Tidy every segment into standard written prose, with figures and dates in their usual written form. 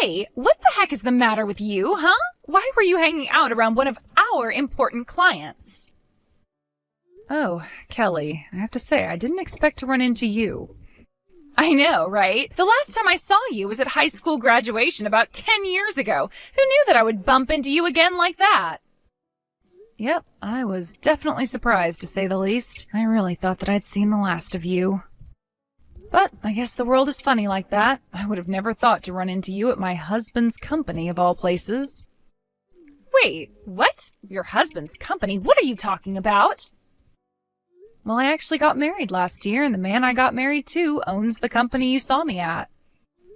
Hey, what the heck is the matter with you, huh? Why were you hanging out around one of our important clients? Oh, Kelly, I have to say, I didn't expect to run into you. I know, right? The last time I saw you was at high school graduation about 10 years ago. Who knew that I would bump into you again like that? Yep, I was definitely surprised, to say the least. I really thought that I'd seen the last of you. But I guess the world is funny like that. I would have never thought to run into you at my husband's company, of all places. Wait, what? Your husband's company? What are you talking about? Well, I actually got married last year, and the man I got married to owns the company you saw me at.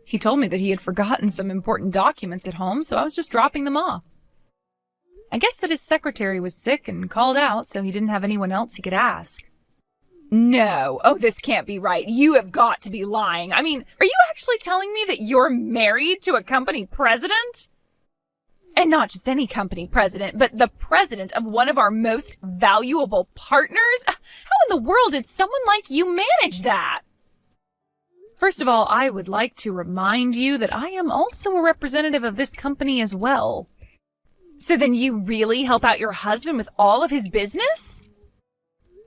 He told me that he had forgotten some important documents at home, so I was just dropping them off. I guess that his secretary was sick and called out, so he didn't have anyone else he could ask. No. Oh, this can't be right. You have got to be lying. I mean, are you actually telling me that you're married to a company president? And not just any company president, but the president of one of our most valuable partners? How in the world did someone like you manage that? First of all, I would like to remind you that I am also a representative of this company as well. So then you really help out your husband with all of his business?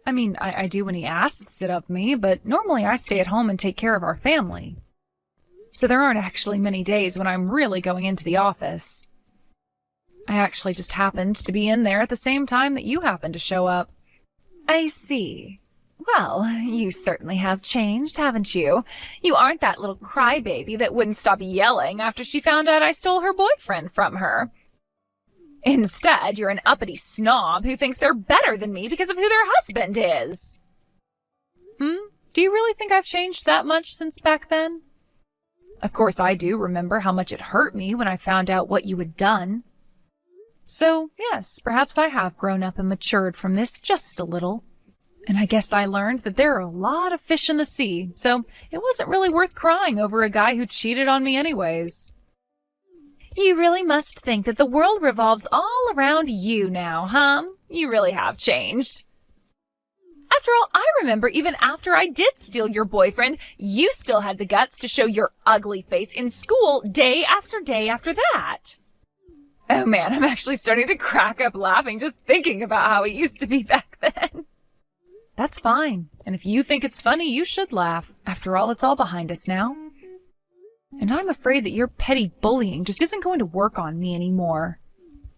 I mean, I do when he asks it of me, but normally I stay at home and take care of our family. So there aren't actually many days when I'm really going into the office. I actually just happened to be in there at the same time that you happened to show up. I see. Well, you certainly have changed, haven't you? You aren't that little crybaby that wouldn't stop yelling after she found out I stole her boyfriend from her. Instead, you're an uppity snob who thinks they're better than me because of who their husband is. Do you really think I've changed that much since back then? Of course, I do remember how much it hurt me when I found out what you had done. So, yes, perhaps I have grown up and matured from this just a little. And I guess I learned that there are a lot of fish in the sea, so it wasn't really worth crying over a guy who cheated on me anyways. You really must think that the world revolves all around you now, huh? You really have changed. After all, I remember even after I did steal your boyfriend, you still had the guts to show your ugly face in school day after day after that. Oh man, I'm actually starting to crack up laughing just thinking about how it used to be back then. That's fine. And if you think it's funny, you should laugh. After all, it's all behind us now. And I'm afraid that your petty bullying just isn't going to work on me anymore.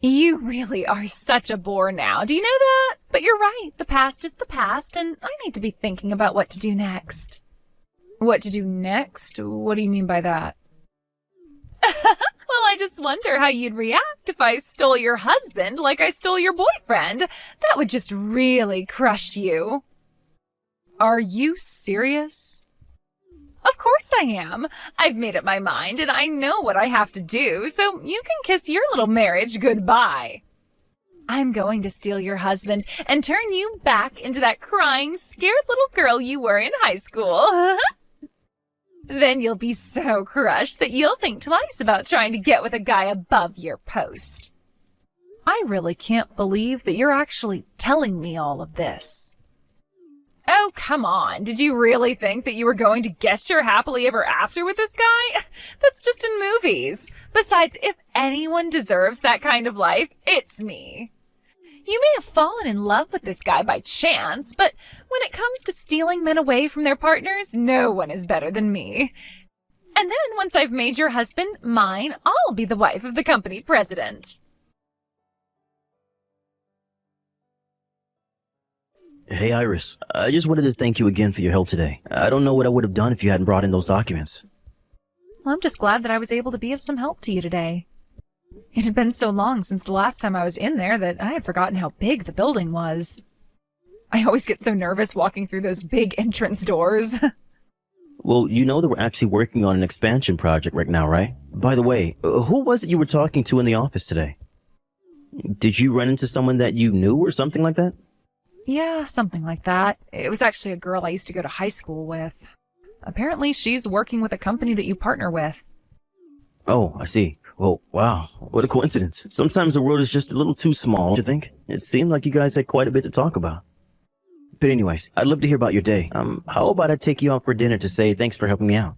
You really are such a bore now. Do you know that? But you're right. The past is the past, and I need to be thinking about what to do next. What to do next? What do you mean by that? Well, I just wonder how you'd react if I stole your husband like I stole your boyfriend. That would just really crush you. Are you serious? Of course I am. I've made up my mind and I know what I have to do, so you can kiss your little marriage goodbye. I'm going to steal your husband and turn you back into that crying, scared little girl you were in high school. Then you'll be so crushed that you'll think twice about trying to get with a guy above your post. I really can't believe that you're actually telling me all of this. Oh, come on. Did you really think that you were going to get your happily ever after with this guy? That's just in movies. Besides, if anyone deserves that kind of life, it's me. You may have fallen in love with this guy by chance, but when it comes to stealing men away from their partners, no one is better than me. And then once I've made your husband mine, I'll be the wife of the company president. Hey, Iris. I just wanted to thank you again for your help today. I don't know what I would have done if you hadn't brought in those documents. Well, I'm just glad that I was able to be of some help to you today. It had been so long since the last time I was in there that I had forgotten how big the building was. I always get so nervous walking through those big entrance doors. Well, you know that we're actually working on an expansion project right now, right? By the way, who was it you were talking to in the office today? Did you run into someone that you knew or something like that? Yeah, something like that. It was actually a girl I used to go to high school with. Apparently she's working with a company that you partner with. Oh, I see. Well, wow, what a coincidence. Sometimes the world is just a little too small, don't you think? It seemed like you guys had quite a bit to talk about. But anyways, I'd love to hear about your day. How about I take you out for dinner to say thanks for helping me out?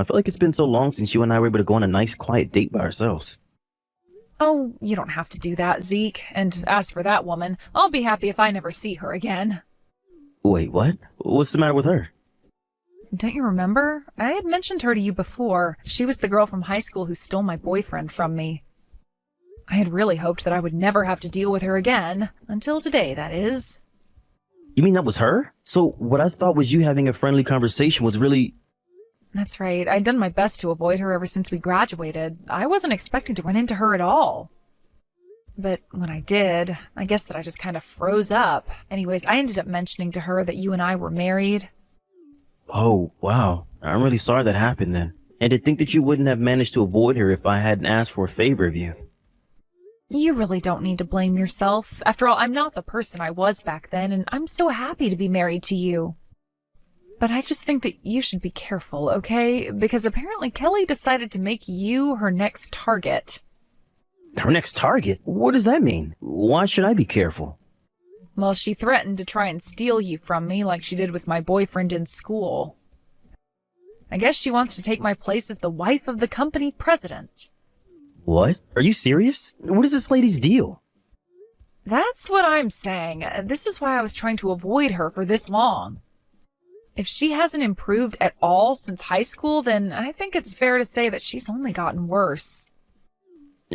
I feel like it's been so long since you and I were able to go on a nice, quiet date by ourselves. Oh, you don't have to do that, Zeke. And as for that woman, I'll be happy if I never see her again. Wait, what? What's the matter with her? Don't you remember? I had mentioned her to you before. She was the girl from high school who stole my boyfriend from me. I had really hoped that I would never have to deal with her again. Until today, that is. You mean that was her? So what I thought was you having a friendly conversation was really... That's right. I'd done my best to avoid her ever since we graduated. I wasn't expecting to run into her at all. But when I did, I guess that I just kind of froze up. Anyways, I ended up mentioning to her that you and I were married. Oh, wow. I'm really sorry that happened then. And to think that you wouldn't have managed to avoid her if I hadn't asked for a favor of you. You really don't need to blame yourself. After all, I'm not the person I was back then, and I'm so happy to be married to you. But I just think that you should be careful, okay? Because apparently Kelly decided to make you her next target. Her next target? What does that mean? Why should I be careful? Well, she threatened to try and steal you from me like she did with my boyfriend in school. I guess she wants to take my place as the wife of the company president. What? Are you serious? What is this lady's deal? That's what I'm saying. This is why I was trying to avoid her for this long. If she hasn't improved at all since high school, then I think it's fair to say that she's only gotten worse.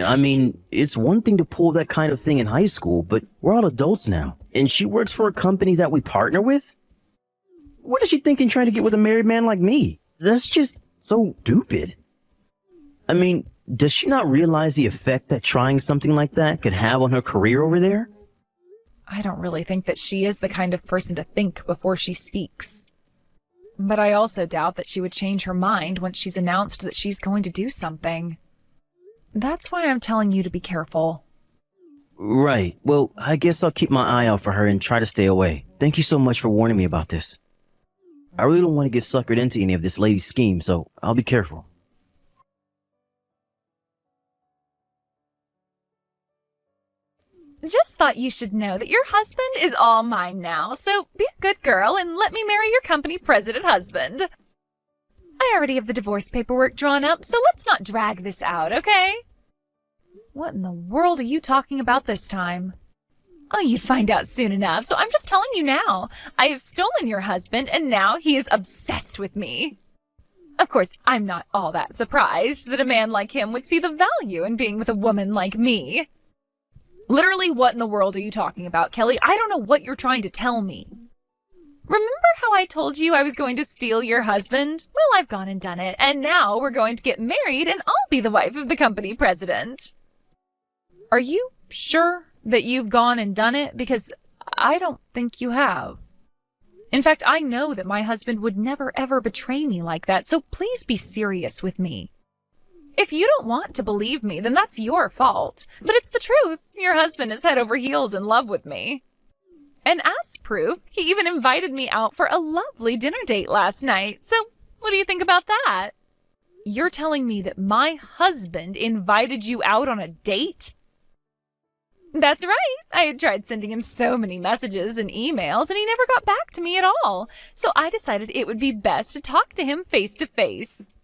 I mean, it's one thing to pull that kind of thing in high school, but we're all adults now. And she works for a company that we partner with? What is she thinking trying to get with a married man like me? That's just so stupid. I mean, does she not realize the effect that trying something like that could have on her career over there? I don't really think that she is the kind of person to think before she speaks. But I also doubt that she would change her mind once she's announced that she's going to do something. That's why I'm telling you to be careful. Right. Well, I guess I'll keep my eye out for her and try to stay away. Thank you so much for warning me about this. I really don't want to get suckered into any of this lady's scheme, so I'll be careful. Just thought you should know that your husband is all mine now, so be a good girl and let me marry your company president husband. I already have the divorce paperwork drawn up, so let's not drag this out, okay? What in the world are you talking about this time? Oh, you'd find out soon enough, so I'm just telling you now. I have stolen your husband, and now he is obsessed with me. Of course, I'm not all that surprised that a man like him would see the value in being with a woman like me. Literally, what in the world are you talking about, Kelly? I don't know what you're trying to tell me. Remember how I told you I was going to steal your husband? Well, I've gone and done it, and now we're going to get married, and I'll be the wife of the company president. Are you sure that you've gone and done it? Because I don't think you have. In fact, I know that my husband would never ever betray me like that, so please be serious with me. If you don't want to believe me, then that's your fault. But it's the truth. Your husband is head over heels in love with me. And as proof, he even invited me out for a lovely dinner date last night. So what do you think about that? You're telling me that my husband invited you out on a date? That's right. I had tried sending him so many messages and emails, and he never got back to me at all. So I decided it would be best to talk to him face to face.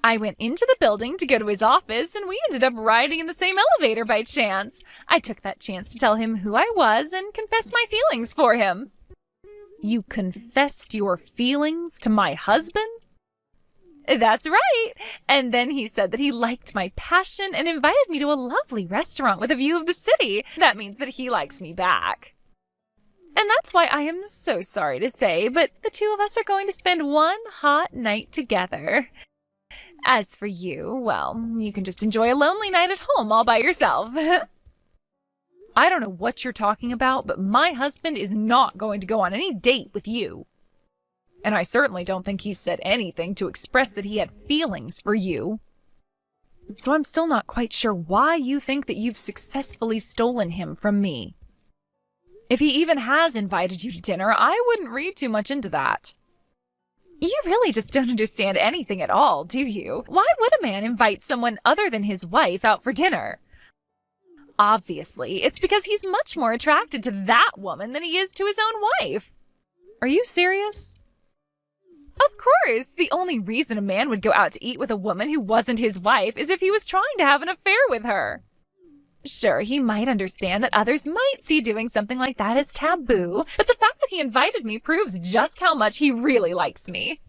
I went into the building to go to his office, and we ended up riding in the same elevator by chance. I took that chance to tell him who I was and confess my feelings for him. You confessed your feelings to my husband? That's right. And then he said that he liked my passion and invited me to a lovely restaurant with a view of the city. That means that he likes me back. And that's why I am so sorry to say, but the two of us are going to spend one hot night together. As for you, well, you can just enjoy a lonely night at home all by yourself. I don't know what you're talking about, but my husband is not going to go on any date with you. And I certainly don't think he's said anything to express that he had feelings for you. So I'm still not quite sure why you think that you've successfully stolen him from me. If he even has invited you to dinner, I wouldn't read too much into that. You really just don't understand anything at all, do you? Why would a man invite someone other than his wife out for dinner? Obviously, it's because he's much more attracted to that woman than he is to his own wife. Are you serious? Of course! The only reason a man would go out to eat with a woman who wasn't his wife is if he was trying to have an affair with her. Sure, he might understand that others might see doing something like that as taboo, but the fact that he invited me proves just how much he really likes me.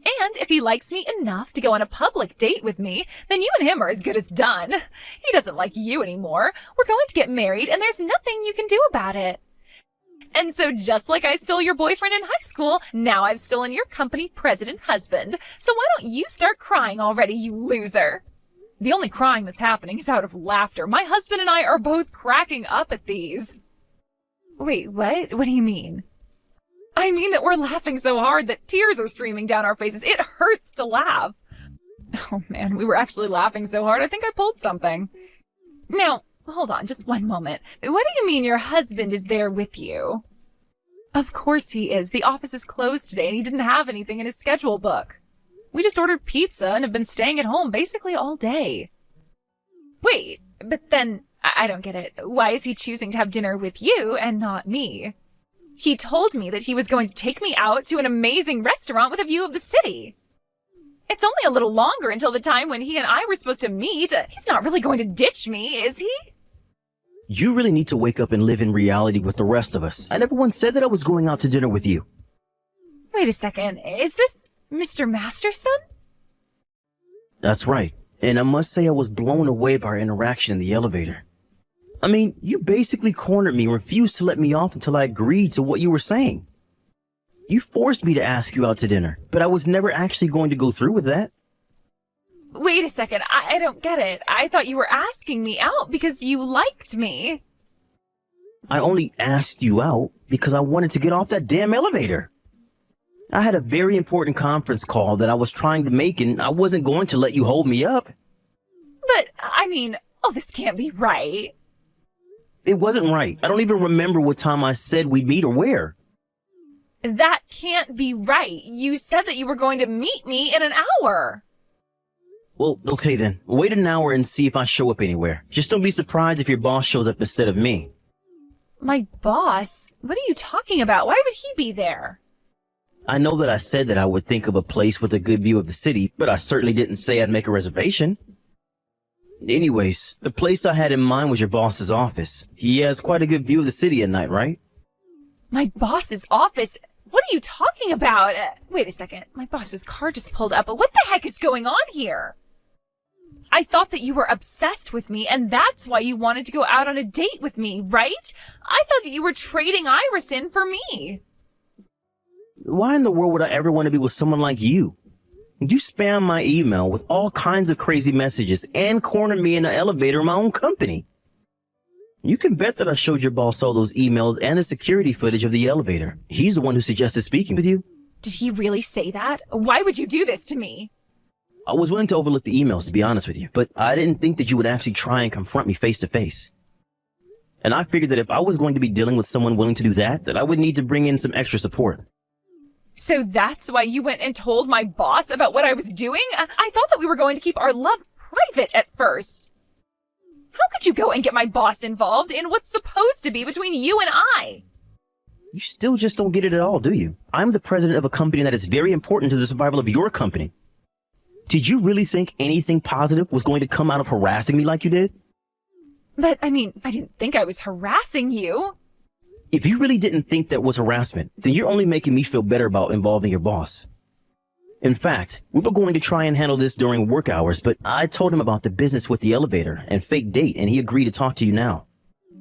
And if he likes me enough to go on a public date with me, then you and him are as good as done. He doesn't like you anymore. We're going to get married, and there's nothing you can do about it. And so just like I stole your boyfriend in high school, now I've stolen your company president husband. So why don't you start crying already, you loser? The only crying that's happening is out of laughter. My husband and I are both cracking up at these. Wait, what? What do you mean? I mean that we're laughing so hard that tears are streaming down our faces. It hurts to laugh. Oh man, we were actually laughing so hard I think I pulled something. Now, hold on just one moment. What do you mean your husband is there with you? Of course he is. The office is closed today and he didn't have anything in his schedule book. We just ordered pizza and have been staying at home basically all day. Wait, but then, I don't get it. Why is he choosing to have dinner with you and not me? He told me that he was going to take me out to an amazing restaurant with a view of the city. It's only a little longer until the time when he and I were supposed to meet. He's not really going to ditch me, is he? You really need to wake up and live in reality with the rest of us. I never once said that I was going out to dinner with you. Wait a second. Is this Mr. Masterson? That's right. And I must say I was blown away by our interaction in the elevator. I mean, you basically cornered me and refused to let me off until I agreed to what you were saying. You forced me to ask you out to dinner, but I was never actually going to go through with that. Wait a second, I don't get it. I thought you were asking me out because you liked me. I only asked you out because I wanted to get off that damn elevator. I had a very important conference call that I was trying to make and I wasn't going to let you hold me up. But, I mean, oh, this can't be right. It wasn't right. I don't even remember what time I said we'd meet or where. That can't be right. You said that you were going to meet me in an hour. Well, okay then. Wait an hour and see if I show up anywhere. Just don't be surprised if your boss shows up instead of me. My boss? What are you talking about? Why would he be there? I know that I said that I would think of a place with a good view of the city, but I certainly didn't say I'd make a reservation. Anyways, the place I had in mind was your boss's office. He has quite a good view of the city at night, right? My boss's office? What are you talking about? Wait a second. My boss's car just pulled up. What the heck is going on here? I thought that you were obsessed with me, and that's why you wanted to go out on a date with me, right? I thought that you were trading Iris in for me. Why in the world would I ever want to be with someone like you? You spam my email with all kinds of crazy messages and corner me in the elevator in my own company. You can bet that I showed your boss all those emails and the security footage of the elevator. He's the one who suggested speaking with you. Did he really say that? Why would you do this to me? I was willing to overlook the emails, to be honest with you, but I didn't think that you would actually try and confront me face to face. And I figured that if I was going to be dealing with someone willing to do that, I would need to bring in some extra support. So that's why you went and told my boss about what I was doing? I thought that we were going to keep our love private at first. How could you go and get my boss involved in what's supposed to be between you and I? You still just don't get it at all, do you? I'm the president of a company that is very important to the survival of your company. Did you really think anything positive was going to come out of harassing me like you did? But, I mean, I didn't think I was harassing you. If you really didn't think that was harassment, then you're only making me feel better about involving your boss. In fact, we were going to try and handle this during work hours, but I told him about the business with the elevator and fake date, and he agreed to talk to you now.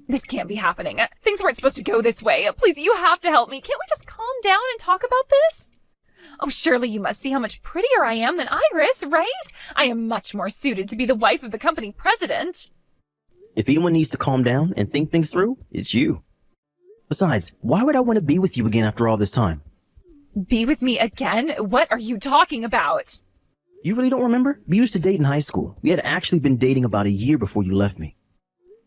This can't be happening. Things weren't supposed to go this way. Please, you have to help me. Can't we just calm down and talk about this? Oh, surely you must see how much prettier I am than Iris, right? I am much more suited to be the wife of the company president. If anyone needs to calm down and think things through, it's you. Besides, why would I want to be with you again after all this time? Be with me again? What are you talking about? You really don't remember? We used to date in high school. We had actually been dating about a year before you left me.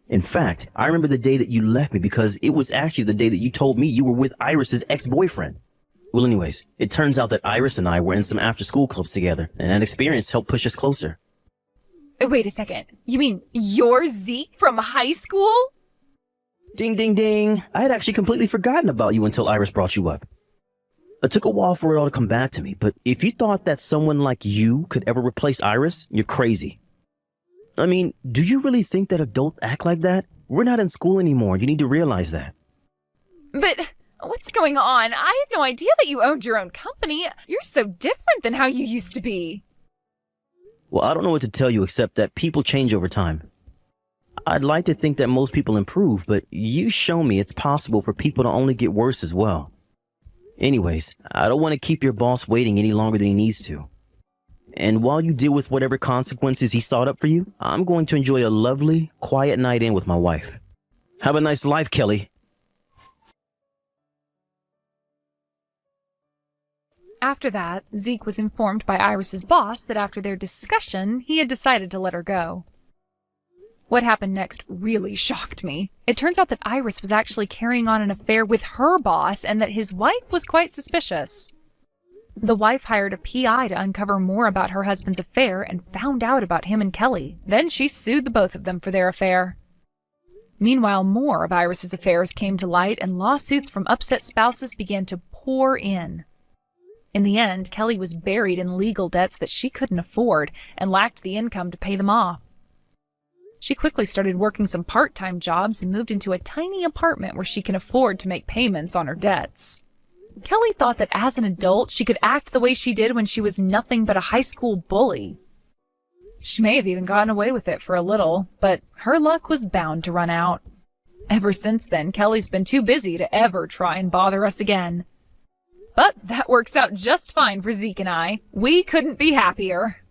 In fact, I remember the day that you left me because it was actually the day that you told me you were with Iris's ex-boyfriend. Well, anyways, it turns out that Iris and I were in some after-school clubs together, and that experience helped push us closer. Wait a second. You mean you're Zeke from high school? Ding, ding, ding. I had actually completely forgotten about you until Iris brought you up. It took a while for it all to come back to me, but if you thought that someone like you could ever replace Iris, you're crazy. I mean, do you really think that adults act like that? We're not in school anymore. You need to realize that. But what's going on? I had no idea that you owned your own company. You're so different than how you used to be. Well, I don't know what to tell you except that people change over time. I'd like to think that most people improve, but you show me it's possible for people to only get worse as well. Anyways, I don't want to keep your boss waiting any longer than he needs to. And while you deal with whatever consequences he sought up for you, I'm going to enjoy a lovely, quiet night in with my wife. Have a nice life, Kelly. After that, Zeke was informed by Iris's boss that after their discussion, he had decided to let her go. What happened next really shocked me. It turns out that Iris was actually carrying on an affair with her boss and that his wife was quite suspicious. The wife hired a PI to uncover more about her husband's affair and found out about him and Kelly. Then she sued the both of them for their affair. Meanwhile, more of Iris's affairs came to light and lawsuits from upset spouses began to pour in. In the end, Kelly was buried in legal debts that she couldn't afford and lacked the income to pay them off. She quickly started working some part-time jobs and moved into a tiny apartment where she can afford to make payments on her debts. Kelly thought that as an adult, she could act the way she did when she was nothing but a high school bully. She may have even gotten away with it for a little, but her luck was bound to run out. Ever since then, Kelly's been too busy to ever try and bother us again. But that works out just fine for Zeke and I. We couldn't be happier.